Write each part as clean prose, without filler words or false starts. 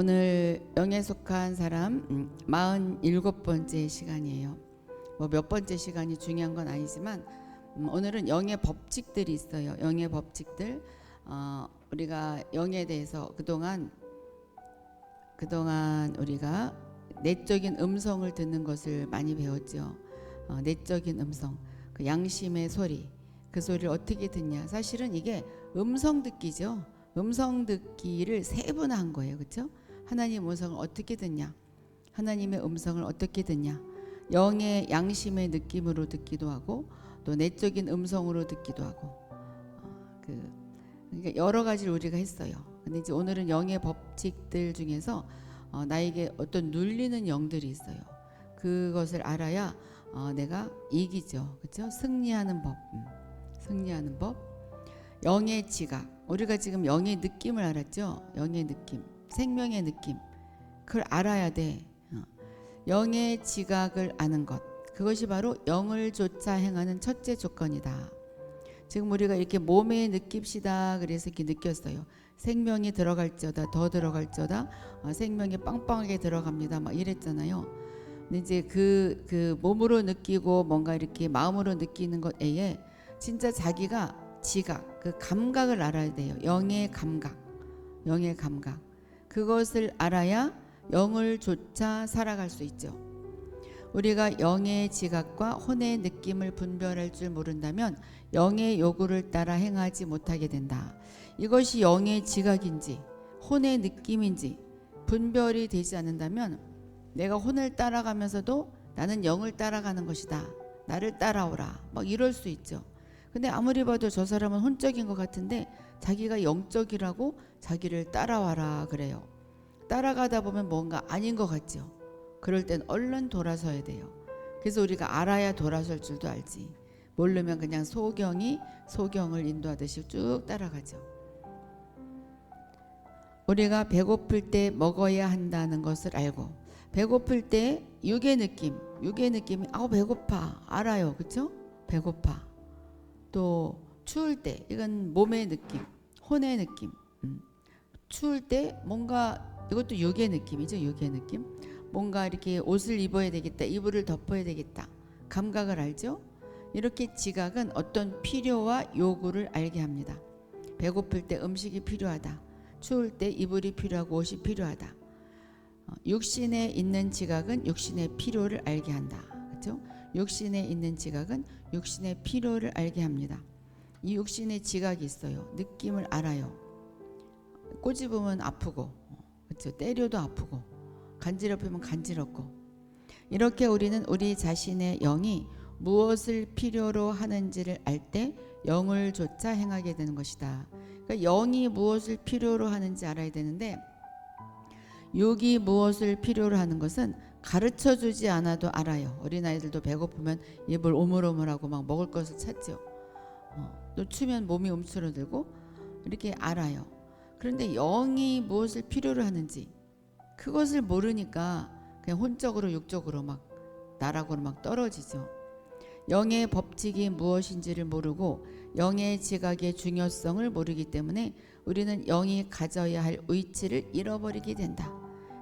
오늘 영에 속한 사람 47번째 시간이에요. 뭐 몇 번째 시간이 중요한 건 아니지만 오늘은 영의 법칙들이 있어요. 영의 법칙들. 우리가 영에 대해서 그동안 우리가 내적인 음성을 듣는 것을 많이 배웠죠. 내적인 음성, 그 양심의 소리, 그 소리를 어떻게 듣냐. 사실은 이게 음성 듣기죠. 음성 듣기를 세분화한 거예요. 그렇죠? 하나님 음성을 어떻게 듣냐, 하나님의 음성을 어떻게 듣냐. 영의 양심의 느낌으로 듣기도 하고 또 내적인 음성으로 듣기도 하고 그러니까 여러 가지를 우리가 했어요. 근데 이제 오늘은 영의 법칙들 중에서 나에게 어떤 눌리는 영들이 있어요. 그것을 알아야 내가 이기죠. 그렇죠? 승리하는 법. 승리하는 법. 영의 지각. 우리가 지금 영의 느낌을 알았죠? 영의 느낌, 생명의 느낌. 그걸 알아야 돼. 영의 지각을 아는 것. 그것이 바로 영을 쫓아 행하는 첫째 조건이다. 지금 우리가 이렇게 몸에 느낍시다. 그래서 이렇게 느꼈어요. 생명이 들어갈지어다, 더 들어갈지어다, 생명이 빵빵하게 들어갑니다. 막 이랬잖아요. 근데 이제 그 몸으로 느끼고 뭔가 이렇게 마음으로 느끼는 것 외에 진짜 자기가 지각, 그 감각을 알아야 돼요. 영의 감각, 영의 감각. 그것을 알아야 영을 쫓아 살아갈 수 있죠. 우리가 영의 지각과 혼의 느낌을 분별할 줄 모른다면 영의 요구를 따라 행하지 못하게 된다. 이것이 영의 지각인지 혼의 느낌인지 분별이 되지 않는다면 내가 혼을 따라가면서도 나는 영을 따라가는 것이다. 나를 따라오라. 막 이럴 수 있죠. 근데 아무리 봐도 저 사람은 혼적인 것 같은데 자기가 영적이라고 자기를 따라와라 그래요. 따라가다 보면 뭔가 아닌 것 같죠. 그럴 땐 얼른 돌아서야 돼요. 그래서 우리가 알아야 돌아설 줄도 알지. 모르면 그냥 소경이 소경을 인도하듯이 쭉 따라가죠. 우리가 배고플 때 먹어야 한다는 것을 알고 배고플 때 육의 느낌이 배고파 알아요. 그렇죠? 배고파. 또 추울 때 이건 몸의 느낌, 혼의 느낌. 추울 때 뭔가 이것도 육의 느낌이죠. 육의 느낌. 뭔가 이렇게 옷을 입어야 되겠다, 이불을 덮어야 되겠다. 감각을 알죠? 이렇게 지각은 어떤 필요와 요구를 알게 합니다. 배고플 때 음식이 필요하다. 추울 때 이불이 필요하고 옷이 필요하다. 육신에 있는 지각은 육신의 필요를 알게 한다. 그렇죠? 육신에 있는 지각은 육신의 필요를 알게 합니다. 이 육신의 지각이 있어요. 느낌을 알아요. 꼬집으면 아프고, 그렇죠? 때려도 아프고, 간지럽히면 간지럽고. 이렇게 우리는 우리 자신의 영이 무엇을 필요로 하는지를 알 때 영을 쫓아 행하게 되는 것이다. 그러니까 영이 무엇을 필요로 하는지 알아야 되는데 육이 무엇을 필요로 하는 것은 가르쳐 주지 않아도 알아요. 어린아이들도 배고프면 입을 오물오물하고 막 먹을 것을 찾죠. 또 추면 몸이 움츠러들고 이렇게 알아요. 그런데 영이 무엇을 필요로 하는지 그것을 모르니까 그냥 혼적으로 육적으로 막 나락으로 막 떨어지죠. 영의 법칙이 무엇인지를 모르고 영의 지각의 중요성을 모르기 때문에 우리는 영이 가져야 할 위치를 잃어버리게 된다.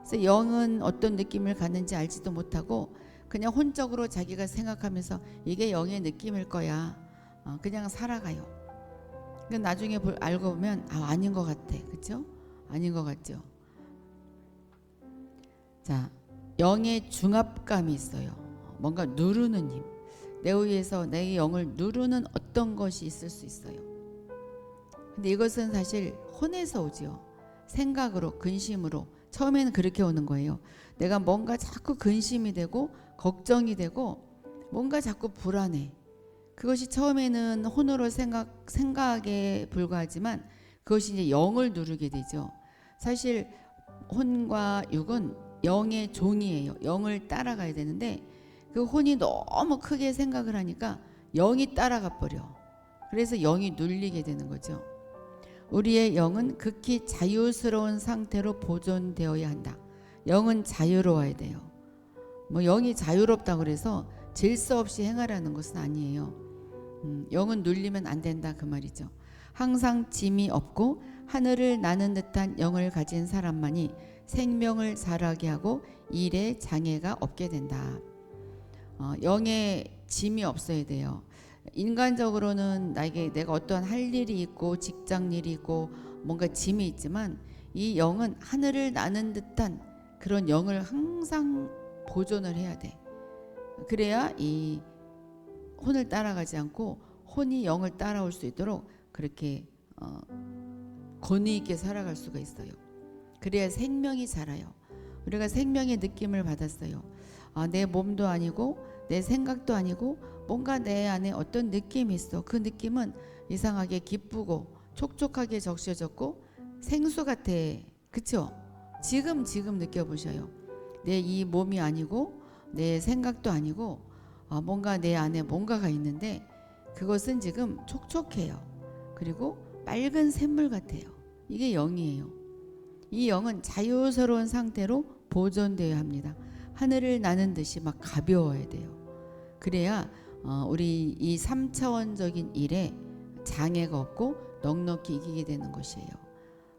그래서 영은 어떤 느낌을 갖는지 알지도 못하고 그냥 혼적으로 자기가 생각하면서 이게 영의 느낌일 거야. 그냥 살아가요. 그러니까 나중에 알고 보면 아닌 것 같아. 그렇죠? 아닌 것 같죠. 자, 영의 중압감이 있어요. 뭔가 누르는 힘. 내 위에서 내 영을 누르는 어떤 것이 있을 수 있어요. 근데 이것은 사실 혼에서 오지요. 생각으로, 근심으로. 처음에는 그렇게 오는 거예요. 내가 뭔가 자꾸 근심이 되고 걱정이 되고 뭔가 자꾸 불안해. 그것이 처음에는 혼으로 생각에 불과하지만 그것이 이제 영을 누르게 되죠. 사실 혼과 육은 영의 종이에요. 영을 따라가야 되는데 그 혼이 너무 크게 생각을 하니까 영이 따라가 버려. 그래서 영이 눌리게 되는 거죠. 우리의 영은 극히 자유스러운 상태로 보존되어야 한다. 영은 자유로워야 돼요. 뭐 영이 자유롭다고 그래서 질서 없이 행하라는 것은 아니에요. 영은 눌리면 안 된다 그 말이죠. 항상 짐이 없고 하늘을 나는 듯한 영을 가진 사람만이 생명을 자라게 하고 일에 장애가 없게 된다. 영의 짐이 없어야 돼요. 인간적으로는 나에게 내가 어떠한 할 일이 있고 직장 일이 있고 뭔가 짐이 있지만 이 영은 하늘을 나는 듯한 그런 영을 항상 보존을 해야 돼. 그래야 이 혼을 따라가지 않고 혼이 영을 따라올 수 있도록 그렇게 권위 있게 살아갈 수가 있어요. 그래야 생명이 자라요. 우리가 생명의 느낌을 받았어요. 내 몸도 아니고 내 생각도 아니고 뭔가 내 안에 어떤 느낌이 있어. 그 느낌은 이상하게 기쁘고 촉촉하게 적셔졌고 생수 같아. 그쵸? 지금 느껴보셔요. 내 이 몸이 아니고 내 생각도 아니고 뭔가 내 안에 뭔가가 있는데 그것은 지금 촉촉해요. 그리고 맑은 샘물 같아요. 이게 영이에요. 이 영은 자유스러운 상태로 보존되어야 합니다. 하늘을 나는 듯이 막 가벼워야 돼요. 그래야 우리 이 3차원적인 일에 장애가 없고 넉넉히 이기게 되는 것이에요.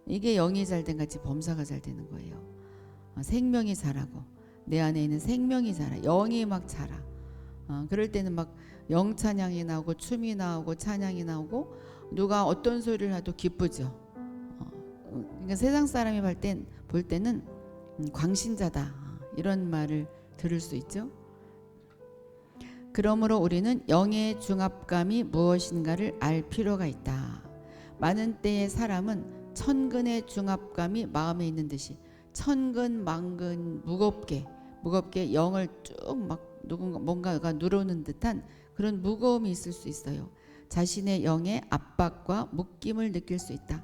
이게 영이 잘된 같이 범사가 잘 되는 거예요. 생명이 자라고 내 안에 있는 생명이 자라. 영이 막 자라. 그럴 때는 막 영찬양이 나오고 춤이 나오고 찬양이 나오고 누가 어떤 소리를 해도 기쁘죠. 그러니까 세상 사람이 볼 때는 광신자다 이런 말을 들을 수 있죠. 그러므로 우리는 영의 중압감이 무엇인가를 알 필요가 있다. 많은 때의 사람은 천근의 중압감이 마음에 있는 듯이 천근 만근 무겁게 영을 쭉 막 뭔가가 누르는 듯한 그런 무거움이 있을 수 있어요. 자신의 영의 압박과 묶임을 느낄 수 있다.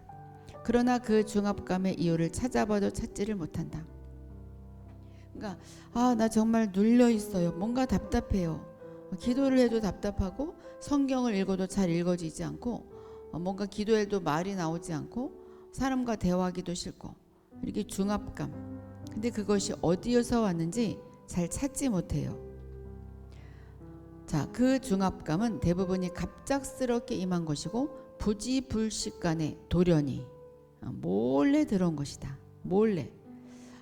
그러나 그 중압감의 이유를 찾아봐도 찾지를 못한다. 그러니까 나 정말 눌려 있어요. 뭔가 답답해요. 기도를 해도 답답하고 성경을 읽어도 잘 읽어지지 않고 뭔가 기도해도 말이 나오지 않고 사람과 대화하기도 싫고 이렇게 중압감. 근데 그것이 어디에서 왔는지 잘 찾지 못해요. 자, 그 중압감은 대부분이 갑작스럽게 임한 것이고 부지불식간에 돌연히 몰래 들어온 것이다. 몰래.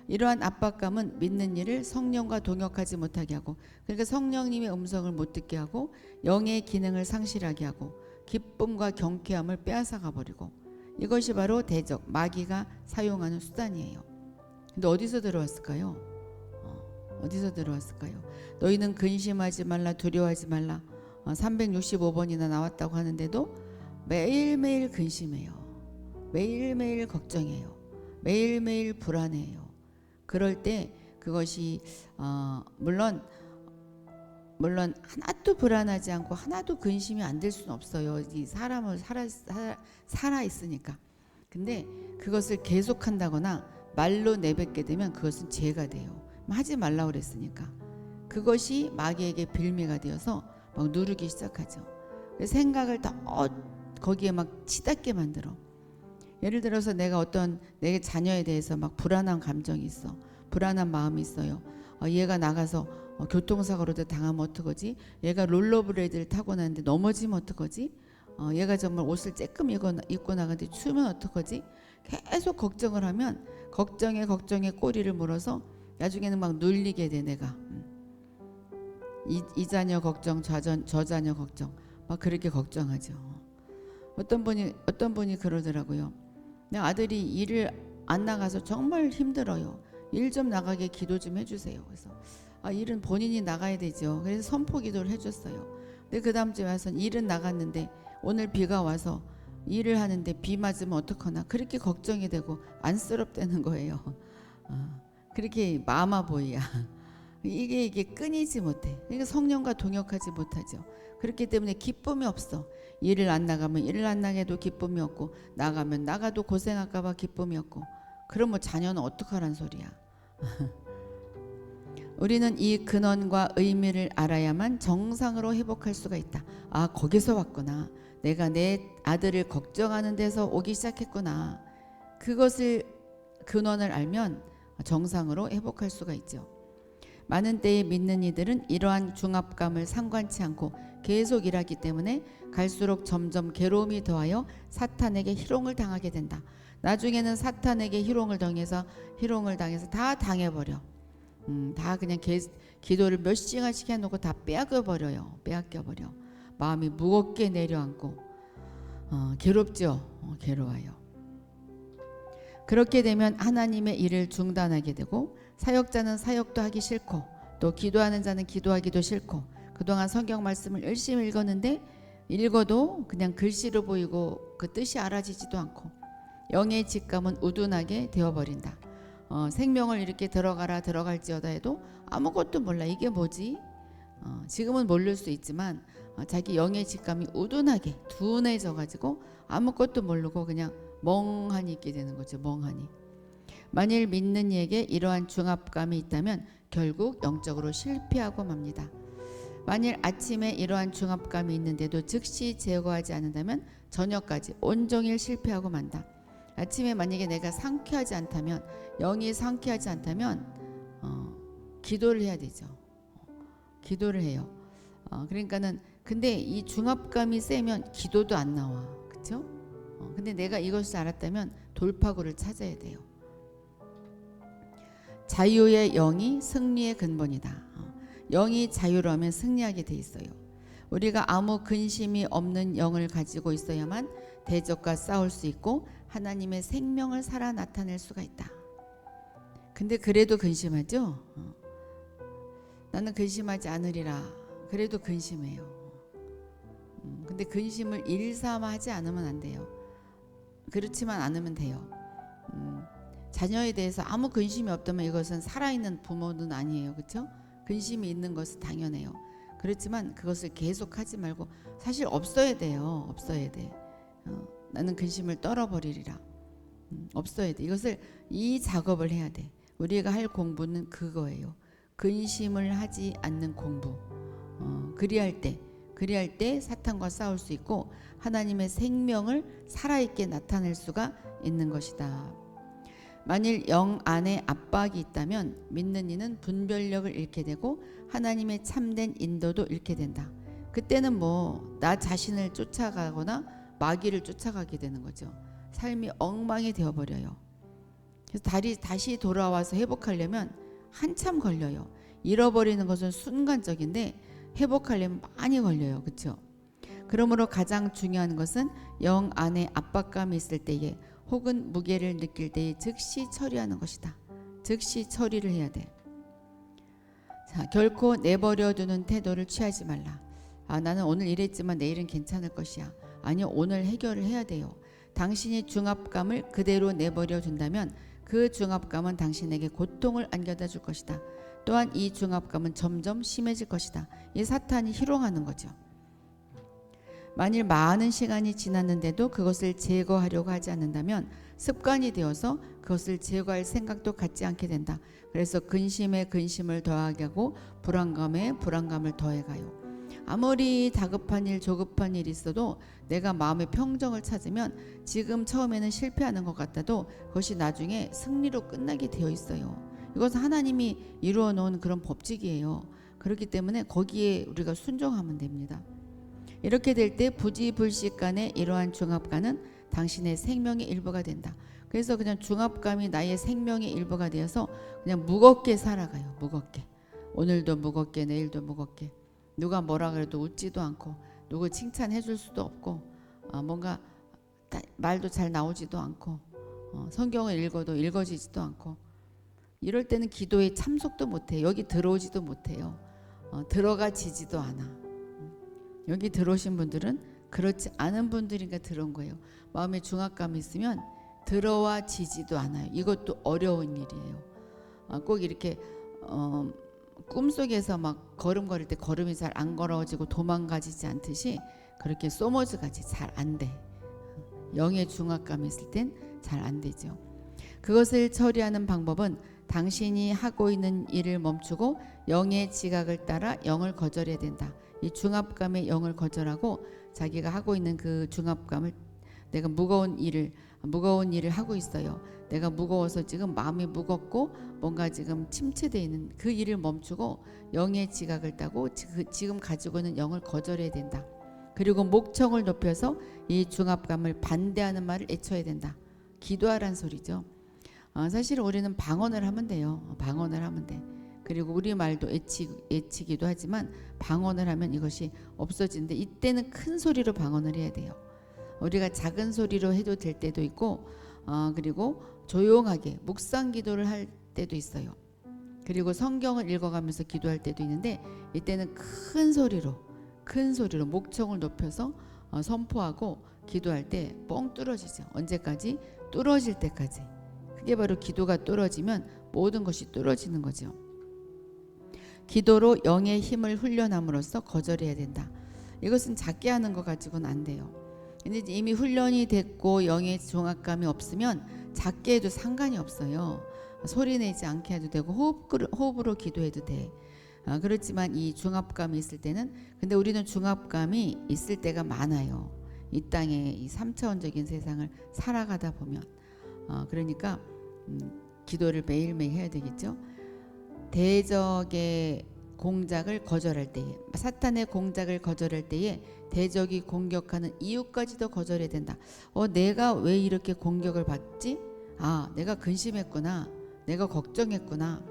이러한 압박감은 믿는 이를 성령과 동역하지 못하게 하고 그러니까 성령님의 음성을 못 듣게 하고 영의 기능을 상실하게 하고 기쁨과 경쾌함을 빼앗아가 버리고 이것이 바로 대적, 마귀가 사용하는 수단이에요. 근데 어디서 들어왔을까요? 어디서 들어왔을까요? 너희는 근심하지 말라 두려워하지 말라 365번이나 나왔다고 하는데도 매일매일 근심해요. 매일매일 걱정해요. 매일매일 불안해요. 그럴 때 그것이 물론 하나도 불안하지 않고 하나도 근심이 안 될 수는 없어요. 이 사람을 살아 있으니까. 근데 그것을 계속한다거나 말로 내뱉게 되면 그것은 죄가 돼요. 하지 말라고 그랬으니까. 그것이 마귀에게 빌미가 되어서 막 누르기 시작하죠. 생각을 다 거기에 막 치닫게 만들어. 예를 들어서 내가 어떤 내 자녀에 대해서 막 불안한 감정이 있어. 불안한 마음이 있어요. 얘가 나가서 교통사고로도 당하면 어떡하지? 얘가 롤러브레이드를 타고 나는데 넘어지면 어떡하지? 얘가 정말 옷을 쬐끔 입고 나가는데 추우면 어떡하지? 계속 걱정을 하면 걱정에 꼬리를 물어서 나중에는 막 눌리게 돼 내가. 이 자녀 걱정, 저 자녀 걱정 막 그렇게 걱정하죠. 어떤 분이 그러더라고요. 내 아들이 일을 안 나가서 정말 힘들어요. 일 좀 나가게 기도 좀 해주세요. 그래서 일은 본인이 나가야 되죠. 그래서 선포 기도를 해줬어요. 근데 그 다음 주에 와서 일은 나갔는데 오늘 비가 와서 일을 하는데 비 맞으면 어떡하나 그렇게 걱정이 되고 안쓰럽다는 거예요. 그렇게 마마보이야. 이게 끊이지 못해. 그러니까 성령과 동역하지 못하죠. 그렇기 때문에 기쁨이 없어. 일을 안 나가면 일을 안 나게도 기쁨이 없고 나가면 나가도 고생할까 봐 기쁨이 없고 그럼 자녀는 어떡하란 소리야. 우리는 이 근원과 의미를 알아야만 정상으로 회복할 수가 있다. 거기서 왔구나. 내가 내 아들을 걱정하는 데서 오기 시작했구나. 그것을 근원을 알면 정상으로 회복할 수가 있죠. 많은 때에 믿는 이들은 이러한 중압감을 상관치 않고 계속 일하기 때문에 갈수록 점점 괴로움이 더하여 사탄에게 희롱을 당하게 된다. 나중에는 사탄에게 희롱을 당해서 다 당해버려. 다 그냥 기도를 몇 시간씩 해놓고 다 빼앗겨버려요. 빼앗겨버려. 마음이 무겁게 내려앉고 괴롭죠. 괴로워요. 그렇게 되면 하나님의 일을 중단하게 되고 사역자는 사역도 하기 싫고 또 기도하는 자는 기도하기도 싫고 그동안 성경 말씀을 열심히 읽어도 그냥 글씨로 보이고 그 뜻이 알아지지도 않고 영의 직감은 우둔하게 되어버린다. 생명을 이렇게 들어갈지어다 해도 아무것도 몰라. 이게 뭐지? 지금은 모를 수 있지만 자기 영의 직감이 우둔하게 둔해져가지고 아무것도 모르고 그냥 멍하니 있게 되는 거죠. 멍하니. 만일 믿는 이에게 이러한 중압감이 있다면 결국 영적으로 실패하고 맙니다. 만일 아침에 이러한 중압감이 있는데도 즉시 제거하지 않는다면 저녁까지 온종일 실패하고 만다. 아침에 만약에 내가 상쾌하지 않다면 영이 상쾌하지 않다면 기도를 해야 되죠. 기도를 해요. 그러니까는 근데 이 중압감이 세면 기도도 안 나와. 그렇죠? 근데 내가 이것을 알았다면 돌파구를 찾아야 돼요. 자유의 영이 승리의 근본이다. 영이 자유로우면 승리하게 돼 있어요. 우리가 아무 근심이 없는 영을 가지고 있어야만 대적과 싸울 수 있고 하나님의 생명을 살아 나타낼 수가 있다. 근데 그래도 근심하죠? 나는 근심하지 않으리라. 그래도 근심해요. 근데 근심을 일삼아 하지 않으면 안 돼요. 그렇지만 않으면 돼요. 자녀에 대해서 아무 근심이 없다면 이것은 살아있는 부모는 아니에요. 그렇죠? 근심이 있는 것은 당연해요. 그렇지만 그것을 계속하지 말고 사실 없어야 돼요. 없어야 돼. 나는 근심을 떨어버리리라. 없어야 돼. 이 작업을 해야 돼. 우리가 할 공부는 그거예요. 근심을 하지 않는 공부. 그리할 때 사탄과 싸울 수 있고 하나님의 생명을 살아있게 나타낼 수가 있는 것이다. 만일 영 안에 압박이 있다면 믿는 이는 분별력을 잃게 되고 하나님의 참된 인도도 잃게 된다. 그때는 나 자신을 쫓아가거나 마귀를 쫓아가게 되는 거죠. 삶이 엉망이 되어버려요. 그래서 다시 돌아와서 회복하려면 한참 걸려요. 잃어버리는 것은 순간적인데 회복하려면 많이 걸려요. 그렇죠? 그러므로 가장 중요한 것은 영 안에 압박감이 있을 때에 혹은 무게를 느낄 때에 즉시 처리하는 것이다. 즉시 처리를 해야 돼. 자, 결코 내버려두는 태도를 취하지 말라. 나는 오늘 이랬지만 내일은 괜찮을 것이야. 아니요, 오늘 해결을 해야 돼요. 당신이 중압감을 그대로 내버려 둔다면 그 중압감은 당신에게 고통을 안겨다 줄 것이다. 또한 이 중압감은 점점 심해질 것이다. 이 사탄이 희롱하는 거죠. 만일 많은 시간이 지났는데도 그것을 제거하려고 하지 않는다면 습관이 되어서 그것을 제거할 생각도 갖지 않게 된다. 그래서 근심에 근심을 더하게 하고 불안감에 불안감을 더해가요. 아무리 다급한 일, 조급한 일이 있어도 내가 마음의 평정을 찾으면 지금 처음에는 실패하는 것 같아도 그것이 나중에 승리로 끝나게 되어 있어요. 이것은 하나님이 이루어 놓은 그런 법칙이에요. 그렇기 때문에 거기에 우리가 순종하면 됩니다. 이렇게 될 때 부지불식간에 이러한 중압감은 당신의 생명의 일부가 된다. 그래서 그냥 중압감이 나의 생명의 일부가 되어서 그냥 무겁게 살아가요. 무겁게. 오늘도 무겁게, 내일도 무겁게. 누가 뭐라 그래도 웃지도 않고 누구 칭찬해 줄 수도 없고 뭔가 말도 잘 나오지도 않고 성경을 읽어도 읽어지지도 않고 이럴 때는 기도에 참석도 못해요. 여기 들어오지도 못해요. 들어가지지도 않아. 여기 들어오신 분들은 그렇지 않은 분들이니까 들어온 거예요. 마음에 중압감이 있으면 들어와 지지도 않아요. 이것도 어려운 일이에요. 꼭 이렇게 꿈속에서 막 걸음걸을 때 걸음이 잘 안 걸어지고 도망가지지 않듯이 그렇게 소머즈같이 잘 안 돼. 영의 중압감이 있을 땐 잘 안 되죠. 그것을 처리하는 방법은 당신이 하고 있는 일을 멈추고 영의 지각을 따라 영을 거절해야 된다. 이 중압감의 영을 거절하고 자기가 하고 있는 그 중압감을 내가 무거운 일을 하고 있어요. 내가 무거워서 지금 마음이 무겁고 뭔가 지금 침체되어 있는 그 일을 멈추고 영의 지각을 따고 지금 가지고 있는 영을 거절해야 된다. 그리고 목청을 높여서 이 중압감을 반대하는 말을 애쳐야 된다. 기도하란 소리죠. 사실 우리는 방언을 하면 돼요. 방언을 하면 돼. 그리고 우리말도 애치기도 하지만 방언을 하면 이것이 없어지는데 이때는 큰 소리로 방언을 해야 돼요. 우리가 작은 소리로 해도 될 때도 있고 그리고 조용하게 묵상 기도를 할 때도 있어요. 그리고 성경을 읽어가면서 기도할 때도 있는데 이때는 큰 소리로 목청을 높여서 선포하고 기도할 때 뻥 뚫어지죠. 언제까지? 뚫어질 때까지. 그게 바로 기도가 뚫어지면 모든 것이 뚫어지는 거죠. 기도로 영의 힘을 훈련함으로써 거절해야 된다. 이것은 작게 하는 것 가지고는 안 돼요. 근데 이미 훈련이 됐고 영의 중압감이 없으면 작게 해도 상관이 없어요. 소리 내지 않게 해도 되고 호흡으로 기도해도 돼. 그렇지만 이 중압감이 있을 때는 근데 우리는 중압감이 있을 때가 많아요. 이 땅에 이 3차원적인 세상을 살아가다 보면 그러니까 기도를 매일매일 해야 되겠죠. 대적의 공작을 거절할 때에 사탄의 공작을 거절할 때에 대적이 공격하는 이유까지도 거절해야 된다. 내가 왜 이렇게 공격을 받지? 내가 근심했구나. 내가 걱정했구나.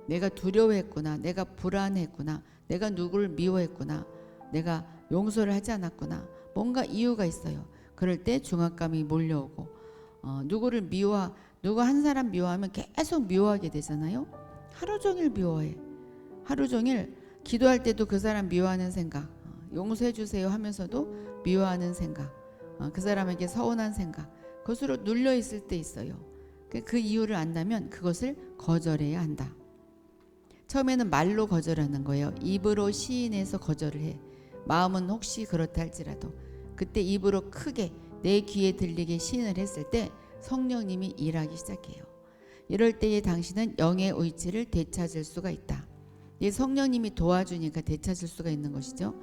내가 두려워했구나. 내가 불안했구나. 내가 누구를 미워했구나. 내가 용서를 하지 않았구나. 뭔가 이유가 있어요. 그럴 때 중압감이 몰려오고 누구 한 사람 미워하면 계속 미워하게 되잖아요. 하루 종일 미워해. 하루 종일 기도할 때도 그 사람 미워하는 생각, 용서해 주세요 하면서도 미워하는 생각, 그 사람에게 서운한 생각, 그것으로 눌려 있을 때 있어요. 그 이유를 안다면 그것을 거절해야 한다. 처음에는 말로 거절하는 거예요. 입으로 시인해서 거절을 해. 마음은 혹시 그렇다 할지라도 그때 입으로 크게 내 귀에 들리게 시인을 했을 때 성령님이 일하기 시작해요. 이럴 때에 당신은 영의 의지를 되찾을 수가 있다. 이 성령님이 도와주니까 되찾을 수가 있는 것이죠.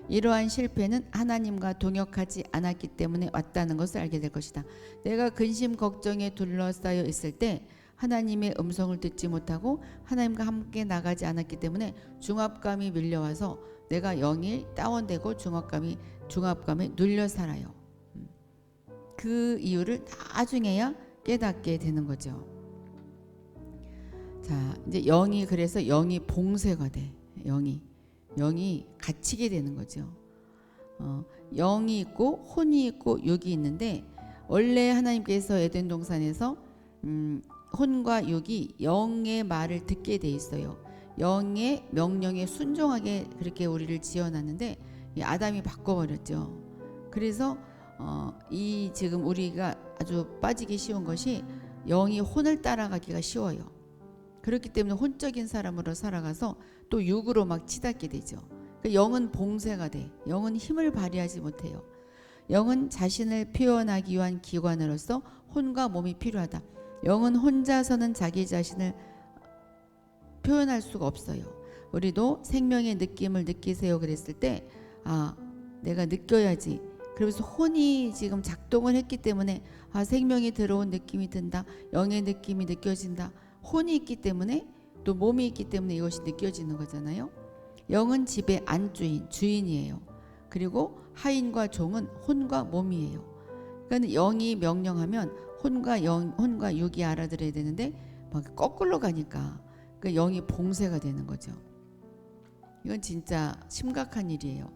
이러한 실패는 하나님과 동역하지 않았기 때문에 왔다는 것을 알게 될 것이다. 내가 근심 걱정에 둘러싸여 있을 때 하나님의 음성을 듣지 못하고 하나님과 함께 나가지 않았기 때문에 중압감이 밀려와서 내가 영이 다운되고 중압감에 눌려 살아요. 그 이유를 나중에야 깨닫게 되는 거죠. 자, 이제 그래서 영이 봉쇄가 돼. 영이 갇히게 되는 거죠. 영이 있고 혼이 있고 육이 있는데 원래 하나님께서 에덴 동산에서 혼과 육이 영의 말을 듣게 돼 있어요. 영의 명령에 순종하게 그렇게 우리를 지어놨는데 아담이 바꿔버렸죠. 그래서 이 지금 우리가 아주 빠지기 쉬운 것이 영이 혼을 따라가기가 쉬워요. 그렇기 때문에 혼적인 사람으로 살아가서 또 육으로 막 치닫게 되죠. 그러니까 영은 봉쇄가 돼. 영은 힘을 발휘하지 못해요. 영은 자신을 표현하기 위한 기관으로서 혼과 몸이 필요하다. 영은 혼자서는 자기 자신을 표현할 수가 없어요. 우리도 생명의 느낌을 느끼세요 그랬을 때 내가 느껴야지. 그래서 혼이 지금 작동을 했기 때문에 생명이 들어온 느낌이 든다. 영의 느낌이 느껴진다. 혼이 있기 때문에 또 몸이 있기 때문에 이것이 느껴지는 거잖아요. 영은 집의 안주인, 주인이에요. 그리고 하인과 종은 혼과 몸이에요. 그러니까 영이 명령하면 혼과 육이 알아들어야 되는데 막 거꾸로 가니까 그 영이 봉쇄가 되는 거죠. 이건 진짜 심각한 일이에요.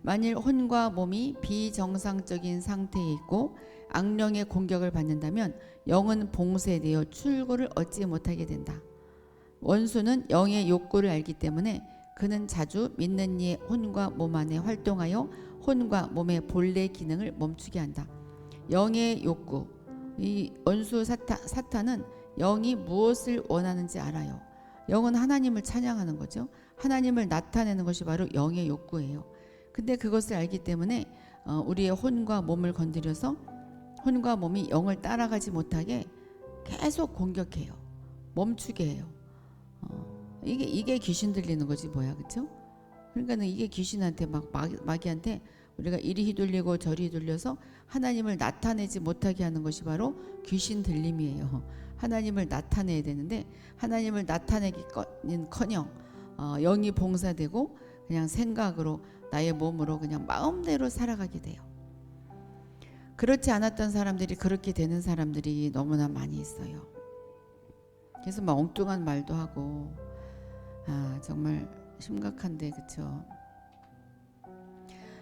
만일 혼과 몸이 비정상적인 상태에 있고 악령의 공격을 받는다면 영은 봉쇄되어 출구를 얻지 못하게 된다. 원수는 영의 욕구를 알기 때문에 그는 자주 믿는 이의 혼과 몸 안에 활동하여 혼과 몸의 본래 기능을 멈추게 한다. 영의 욕구, 이 원수 사탄은 영이 무엇을 원하는지 알아요. 영은 하나님을 찬양하는 거죠. 하나님을 나타내는 것이 바로 영의 욕구예요. 근데 그것을 알기 때문에 우리의 혼과 몸을 건드려서 혼과 몸이 영을 따라가지 못하게 계속 공격해요. 멈추게 해요. 이게 귀신 들리는 거지 뭐야, 그렇죠? 그러니까는 이게 귀신한테 마귀한테 우리가 이리 휘둘리고 저리 휘둘려서 하나님을 나타내지 못하게 하는 것이 바로 귀신 들림이에요. 하나님을 나타내야 되는데 하나님을 나타내기는커녕 영이 봉사되고 그냥 생각으로 나의 몸으로 그냥 마음대로 살아가게 돼요. 그렇지 않았던 사람들이 그렇게 되는 사람들이 너무나 많이 있어요. 그래서 막 엉뚱한 말도 하고 정말 심각한데 그쵸?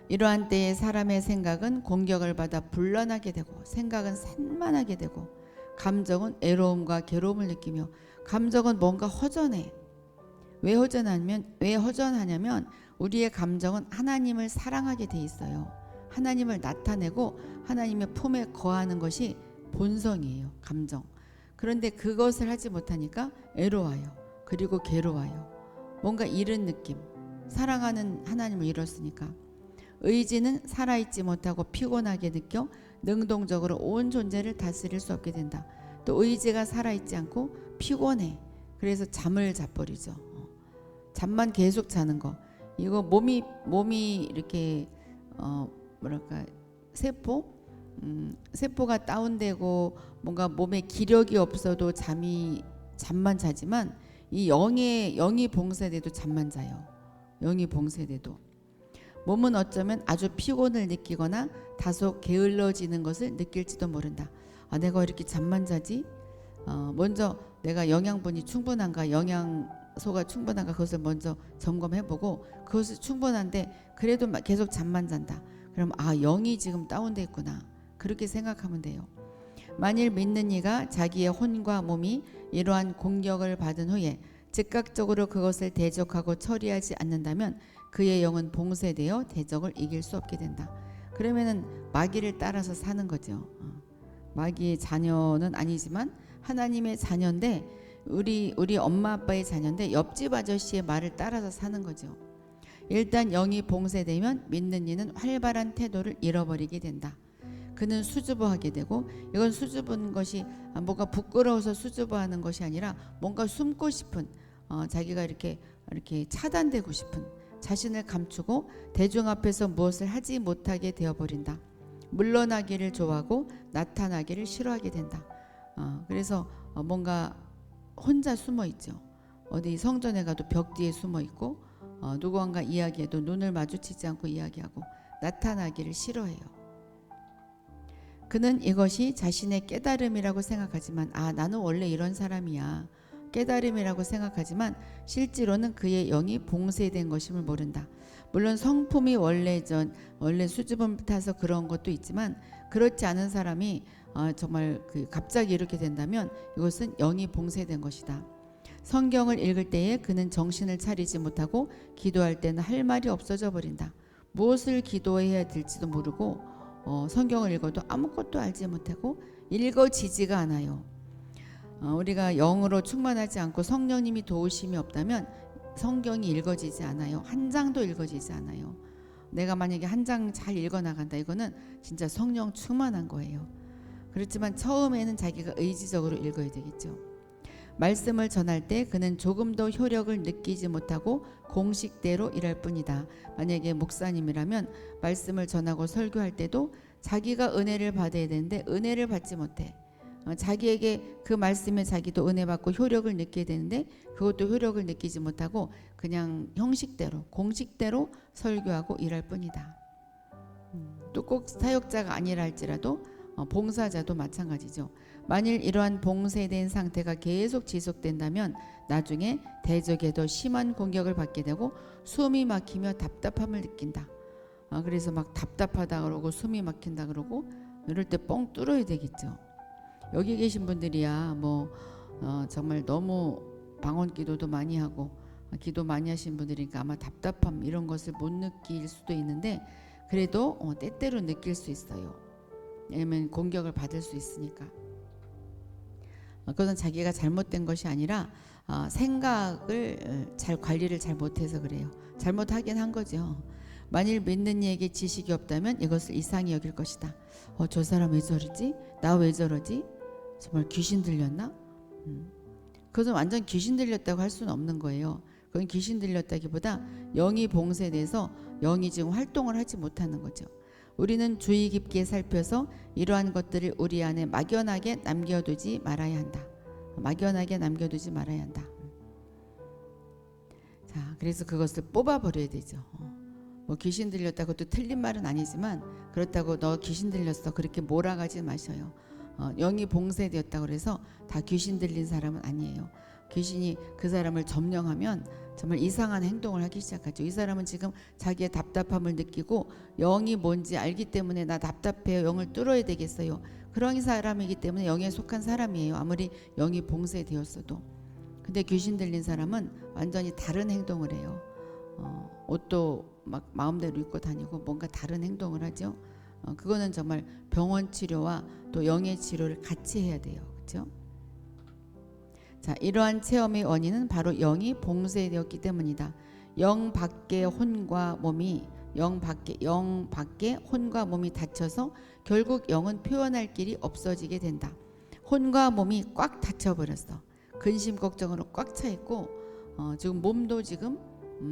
이러한 때에 사람의 생각은 공격을 받아 분란하게 되고 생각은 산만하게 되고 감정은 애로움과 괴로움을 느끼며 감정은 뭔가 허전해. 왜 허전하냐면 우리의 감정은 하나님을 사랑하게 돼 있어요. 하나님을 나타내고 하나님의 품에 거하는 것이 본성이에요. 감정. 그런데 그것을 하지 못하니까 애로워요. 그리고 괴로워요. 뭔가 잃은 느낌. 사랑하는 하나님을 잃었으니까. 의지는 살아있지 못하고 피곤하게 느껴 능동적으로 온 존재를 다스릴 수 없게 된다. 또 의지가 살아있지 않고 피곤해. 그래서 잠을 자버리죠. 잠만 계속 자는 거. 이거 몸이 이렇게 뭐랄까 세포가 다운되고 뭔가 몸에 기력이 없어도 잠만 자지만 이 영이 봉쇄돼도 잠만 자요. 영이 봉쇄돼도. 몸은 어쩌면 아주 피곤을 느끼거나 다소 게을러지는 것을 느낄지도 모른다. 내가 이렇게 잠만 자지? 먼저 내가 영양분이 충분한가, 영양소가 충분한가 그것을 먼저 점검해보고 그것이 충분한데 그래도 계속 잠만 잔다. 그럼 영이 지금 다운돼 있구나. 그렇게 생각하면 돼요. 만일 믿는 이가 자기의 혼과 몸이 이러한 공격을 받은 후에 즉각적으로 그것을 대적하고 처리하지 않는다면 그의 영은 봉쇄되어 대적을 이길 수 없게 된다. 그러면은 마귀를 따라서 사는 거죠. 마귀의 자녀는 아니지만 하나님의 자녀인데 우리 엄마 아빠의 자녀인데 옆집 아저씨의 말을 따라서 사는 거죠. 일단 영이 봉쇄되면 믿는 이는 활발한 태도를 잃어버리게 된다. 그는 수줍어하게 되고 이건 수줍은 것이 뭔가 부끄러워서 수줍어하는 것이 아니라 뭔가 숨고 싶은 자기가 이렇게 차단되고 싶은 자신을 감추고 대중 앞에서 무엇을 하지 못하게 되어버린다. 물러나기를 좋아하고 나타나기를 싫어하게 된다. 그래서 뭔가 혼자 숨어 있죠. 어디 성전에 가도 벽 뒤에 숨어 있고 누구한가 이야기해도 눈을 마주치지 않고 이야기하고 나타나기를 싫어해요. 그는 이것이 자신의 깨달음이라고 생각하지만 나는 원래 이런 사람이야. 깨달음이라고 생각하지만 실제로는 그의 영이 봉쇄된 것임을 모른다. 물론 성품이 원래 수줍음 타서 그런 것도 있지만 그렇지 않은 사람이 정말 갑자기 이렇게 된다면 이것은 영이 봉쇄된 것이다. 성경을 읽을 때에 그는 정신을 차리지 못하고 기도할 때는 할 말이 없어져 버린다. 무엇을 기도해야 될지도 모르고 성경을 읽어도 아무것도 알지 못하고 읽어지지가 않아요. 우리가 영으로 충만하지 않고 성령님이 도우심이 없다면 성경이 읽어지지 않아요. 한 장도 읽어지지 않아요. 내가 만약에 한 장 잘 읽어나간다 이거는 진짜 성령 충만한 거예요. 그렇지만 처음에는 자기가 의지적으로 읽어야 되겠죠. 말씀을 전할 때 그는 조금도 효력을 느끼지 못하고 공식대로 일할 뿐이다. 만약에 목사님이라면 말씀을 전하고 설교할 때도 자기가 은혜를 받아야 되는데 은혜를 받지 못해. 자기에게 그 말씀에 자기도 은혜 받고 효력을 느껴야 되는데 그것도 효력을 느끼지 못하고 그냥 형식대로 공식대로 설교하고 일할 뿐이다. 또 꼭 사역자가 아니라 할지라도 봉사자도 마찬가지죠. 만일 이러한 봉쇄된 상태가 계속 지속된다면 나중에 대적에 더 심한 공격을 받게 되고 숨이 막히며 답답함을 느낀다. 그래서 막 답답하다 그러고 숨이 막힌다 그러고 이럴 때 뻥 뚫어야 되겠죠. 여기 계신 분들이야 정말 너무 방언 기도도 많이 하고 기도 많이 하신 분들이니까 아마 답답함 이런 것을 못 느낄 수도 있는데 그래도 때때로 느낄 수 있어요. 왜냐면 공격을 받을 수 있으니까. 그것은 자기가 잘못된 것이 아니라 생각을 관리를 잘 못해서 그래요. 잘못하긴 한 거죠. 만일 믿는 이에게 지식이 없다면 이것을 이상히 여길 것이다. 저 사람 왜 저러지? 나 왜 저러지? 정말 귀신 들렸나? 그것은 완전 귀신 들렸다고 할 수는 없는 거예요. 그건 귀신 들렸다기보다 영이 봉쇄돼서 영이 지금 활동을 하지 못하는 거죠. 우리는 주의 깊게 살펴서 이러한 것들을 우리 안에 막연하게 남겨두지 말아야 한다. 막연하게 남겨두지 말아야 한다. 자, 그래서 그것을 뽑아버려야 되죠. 뭐 귀신 들렸다 그것도 틀린 말은 아니지만 그렇다고 너 귀신 들렸어 그렇게 몰아가지 마셔요. 영이 봉쇄되었다 그래서 다 귀신 들린 사람은 아니에요. 귀신이 그 사람을 점령하면 정말 이상한 행동을 하기 시작하죠. 이 사람은 지금 자기의 답답함을 느끼고 영이 뭔지 알기 때문에 나 답답해요. 영을 뚫어야 되겠어요. 그런 사람이기 때문에 영에 속한 사람이에요. 아무리 영이 봉쇄되었어도. 근데 귀신 들린 사람은 완전히 다른 행동을 해요. 옷도 막 마음대로 입고 다니고 뭔가 다른 행동을 하죠. 그거는 정말 병원 치료와 또 영의 치료를 같이 해야 돼요. 그렇죠? 자, 이러한 체험의 원인은 바로 영이 봉쇄되었기 때문이다. 영 밖의 혼과 몸이 영 밖의 혼과 몸이 닫혀서 결국 영은 표현할 길이 없어지게 된다. 혼과 몸이 꽉 닫혀버렸어. 근심 걱정으로 꽉 차 있고 지금 몸도 지금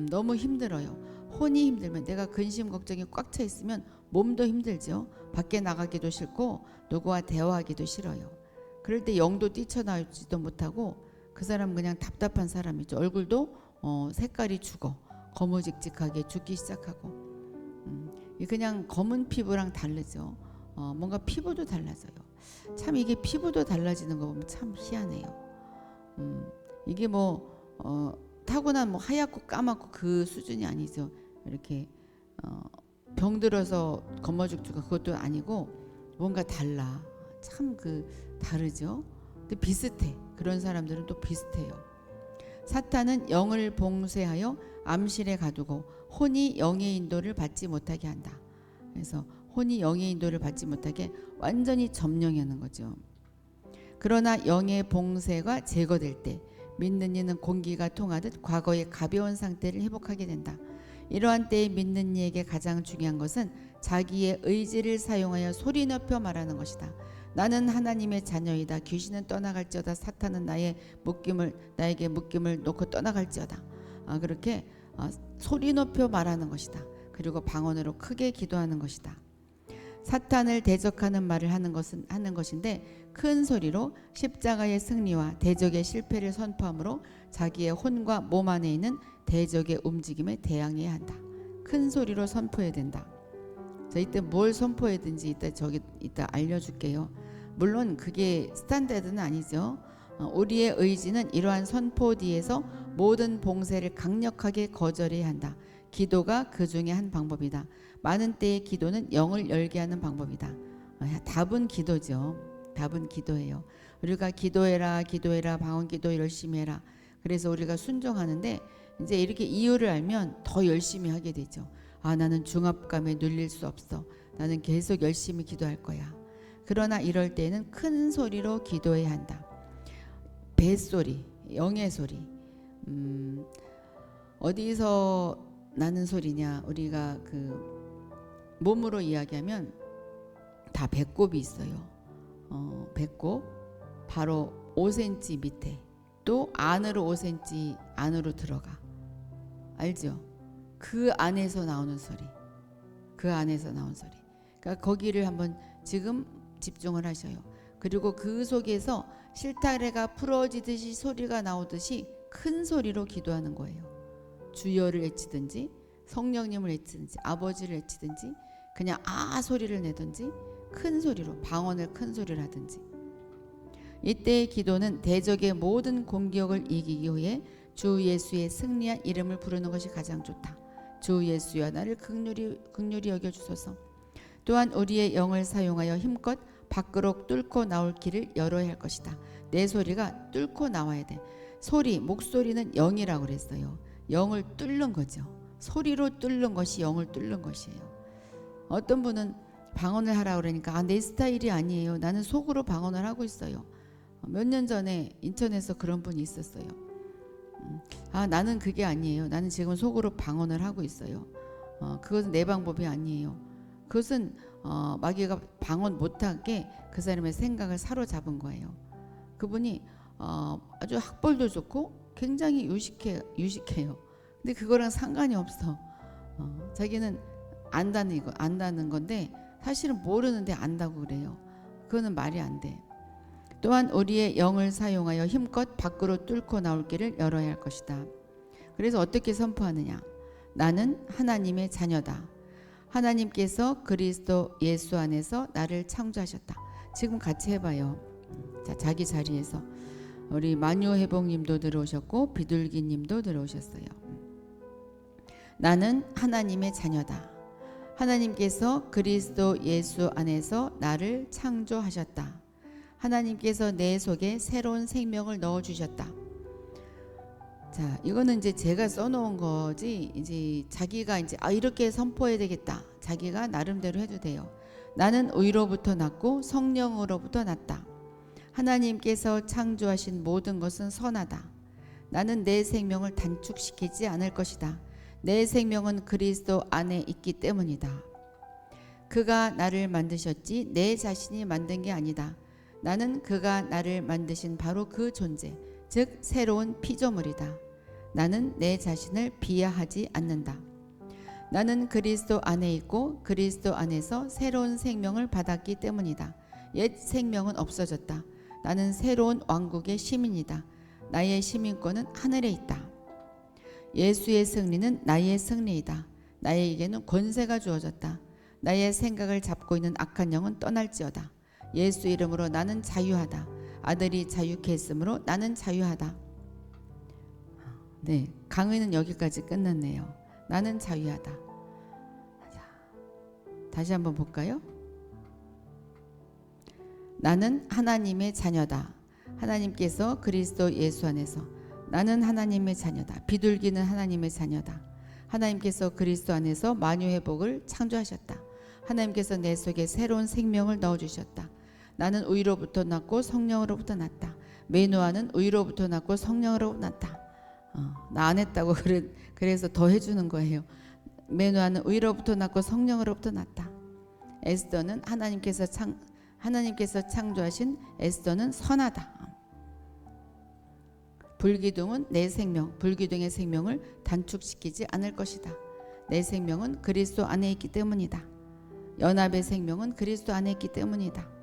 너무 힘들어요. 혼이 힘들면 내가 근심 걱정이 꽉 차 있으면 몸도 힘들죠. 밖에 나가기도 싫고 누구와 대화하기도 싫어요. 그럴 때 영도 뛰쳐나오지도 못하고 그 사람 그냥 답답한 사람이죠. 얼굴도 색깔이 죽어 거무직직하게 죽기 시작하고 그냥 검은 피부랑 다르죠. 뭔가 피부도 달라져요. 참 이게 피부도 달라지는 거 보면 참 희한해요. 이게 타고난 하얗고 까맣고 그 수준이 아니죠. 이렇게 병들어서 검어죽죽 그것도 아니고 뭔가 달라. 참 다르죠. 근데 비슷해. 그런 사람들은 또 비슷해요. 사탄은 영을 봉쇄하여 암실에 가두고 혼이 영의 인도를 받지 못하게 한다. 그래서 혼이 영의 인도를 받지 못하게 완전히 점령하는 거죠. 그러나 영의 봉쇄가 제거될 때 믿는 이는 공기가 통하듯 과거의 가벼운 상태를 회복하게 된다. 이러한 때에 믿는 이에게 가장 중요한 것은 자기의 의지를 사용하여 소리 높여 말하는 것이다. 나는 하나님의 자녀이다. 귀신은 떠나갈지어다. 사탄은 나에게 묶임을 놓고 떠나갈지어다. 그렇게 소리 높여 말하는 것이다. 그리고 방언으로 크게 기도하는 것이다. 사탄을 대적하는 말을 하는 것인데 큰 소리로 십자가의 승리와 대적의 실패를 선포함으로 자기의 혼과 몸 안에 있는 대적의 움직임에 대항해야 한다. 큰 소리로 선포해야 된다. 자, 이때 뭘 선포해야 되는지 이따 알려줄게요. 물론 그게 스탠다드는 아니죠. 우리의 의지는 이러한 선포 뒤에서 모든 봉쇄를 강력하게 거절해야 한다. 기도가 그 중에 한 방법이다. 많은 때의 기도는 영을 열게 하는 방법이다. 답은 기도죠. 답은 기도예요. 우리가 기도해라 방언 기도 열심히 해라. 그래서 우리가 순종하는데 이제 이렇게 이유를 알면 더 열심히 하게 되죠. 나는 중압감에 눌릴 수 없어. 나는 계속 열심히 기도할 거야. 그러나 이럴 때는 큰 소리로 기도해야 한다. 뱃소리, 영의 소리. 어디서 나는 소리냐? 우리가 몸으로 이야기하면 다 배꼽이 있어요. 배꼽 바로 5cm 밑에 또 안으로 5cm 안으로 들어가. 알죠? 그 안에서 나오는 소리. 그 안에서 나온 소리. 그러니까 거기를 한번 지금 집중을 하셔요. 그리고 그 속에서 실타래가 풀어지듯이 소리가 나오듯이 큰 소리로 기도하는 거예요. 주여를 외치든지 성령님을 외치든지 아버지를 외치든지 그냥 소리를 내든지 큰 소리로 방언을 큰 소리를 하든지. 이때의 기도는 대적의 모든 공격을 이기기 위해 주 예수의 승리한 이름을 부르는 것이 가장 좋다. 주 예수여 나를 긍휼히 여겨주소서. 또한 우리의 영을 사용하여 힘껏 밖으로 뚫고 나올 길을 열어야 할 것이다. 내 소리가 뚫고 나와야 돼. 목소리는 영이라고 그랬어요. 영을 뚫는 거죠. 소리로 뚫는 것이 영을 뚫는 것이에요. 어떤 분은 방언을 하라고 그러니까 내 스타일이 아니에요. 나는 속으로 방언을 하고 있어요. 몇 년 전에 인천에서 그런 분이 있었어요. 나는 그게 아니에요. 나는 지금 속으로 방언을 하고 있어요. 그것은 내 방법이 아니에요. 그것은 마귀가 방언 못하게 그 사람의 생각을 사로잡은 거예요. 그분이 아주 학벌도 좋고 굉장히 유식해요. 근데 그거랑 상관이 없어. 자기는 안다는 건데 사실은 모르는데 안다고 그래요. 그거는 말이 안 돼. 또한 우리의 영을 사용하여 힘껏 밖으로 뚫고 나올 길을 열어야 할 것이다. 그래서 어떻게 선포하느냐? 나는 하나님의 자녀다. 하나님께서 그리스도 예수 안에서 나를 창조하셨다. 지금 같이 해봐요. 자, 자기 자리에서 우리 만유회복님도 들어오셨고 비둘기님도 들어오셨어요. 나는 하나님의 자녀다. 하나님께서 그리스도 예수 안에서 나를 창조하셨다. 하나님께서 내 속에 새로운 생명을 넣어주셨다. 자, 이거는 이제 제가 써놓은 거지, 이제 자기가 이제 이렇게 선포해야 되겠다. 자기가 나름대로 해도 돼요. 나는 의로부터 났고 성령으로부터 났다. 하나님께서 창조하신 모든 것은 선하다. 나는 내 생명을 단축시키지 않을 것이다. 내 생명은 그리스도 안에 있기 때문이다. 그가 나를 만드셨지 내 자신이 만든 게 아니다. 나는 그가 나를 만드신 바로 그 존재, 즉 새로운 피조물이다. 나는 내 자신을 비하하지 않는다. 나는 그리스도 안에 있고 그리스도 안에서 새로운 생명을 받았기 때문이다. 옛 생명은 없어졌다. 나는 새로운 왕국의 시민이다. 나의 시민권은 하늘에 있다. 예수의 승리는 나의 승리이다. 나에게는 권세가 주어졌다. 나의 생각을 잡고 있는 악한 영은 떠날지어다. 예수 이름으로 나는 자유하다. 아들이 자유케 했으므로 나는 자유하다. 네, 강의는 여기까지 끝났네요. 나는 자유하다. 자, 다시 한번 볼까요? 나는 하나님의 자녀다. 하나님께서 그리스도 예수 안에서 나는 하나님의 자녀다. 비둘기는 하나님의 자녀다. 하나님께서 그리스도 안에서 만유회복을 창조하셨다. 하나님께서 내 속에 새로운 생명을 넣어주셨다. 나는 의로부터 났고 성령으로부터 났다. 메노아는 의로부터 났고 성령으로부터 났다. 나 안 했다고 그래서 더 해주는 거예요. 메노아는 의로부터 났고 성령으로부터 났다. 에스더는 하나님께서 창조하신 에스더는 선하다. 불기둥은 내 생명, 불기둥의 생명을 단축시키지 않을 것이다. 내 생명은 그리스도 안에 있기 때문이다. 연합의 생명은 그리스도 안에 있기 때문이다.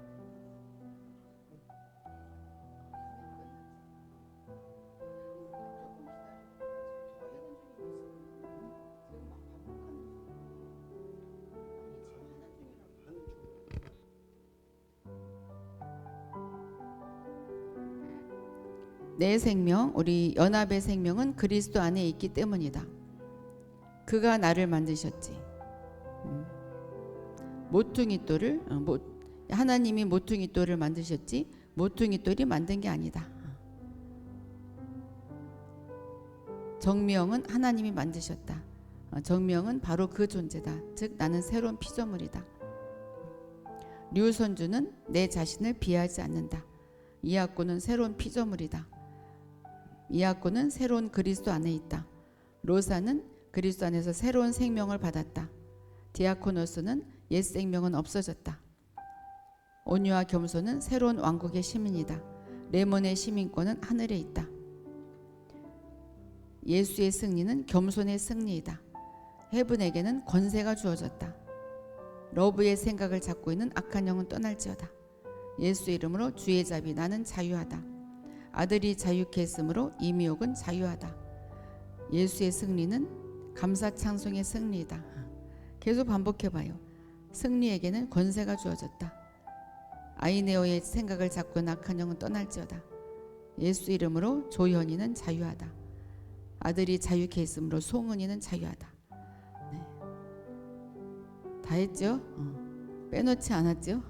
내 생명, 우리 연합의 생명은 그리스도 안에 있기 때문이다. 그가 나를 만드셨지. 모퉁이돌을 하나님이 모퉁이돌을 만드셨지 모퉁이돌이 만든 게 아니다. 정명은 하나님이 만드셨다. 정명은 바로 그 존재다. 즉 나는 새로운 피조물이다. 류선주는 내 자신을 비하하지 않는다. 이학구는 새로운 피조물이다. 이학구는 새로운 그리스도 안에 있다. 로사는 그리스도 안에서 새로운 생명을 받았다. 디아코노스는 옛 생명은 없어졌다. 온유와 겸손은 새로운 왕국의 시민이다. 레몬의 시민권은 하늘에 있다. 예수의 승리는 겸손의 승리이다. 해분에게는 권세가 주어졌다. 러브의 생각을 잡고 있는 악한 영은 떠날지어다. 예수 이름으로 주의 자비 나는 자유하다. 아들이 자유케 했으므로 이 미혹은 자유하다. 예수의 승리는 감사 찬송의 승리이다. 계속 반복해봐요. 승리에게는 권세가 주어졌다. 아이네오의 생각을 잡고 악한 영은 떠날지어다. 예수 이름으로 조현이는 자유하다. 아들이 자유케 했으므로 송은이는 자유하다. 네. 다 했죠? 빼놓지 않았죠?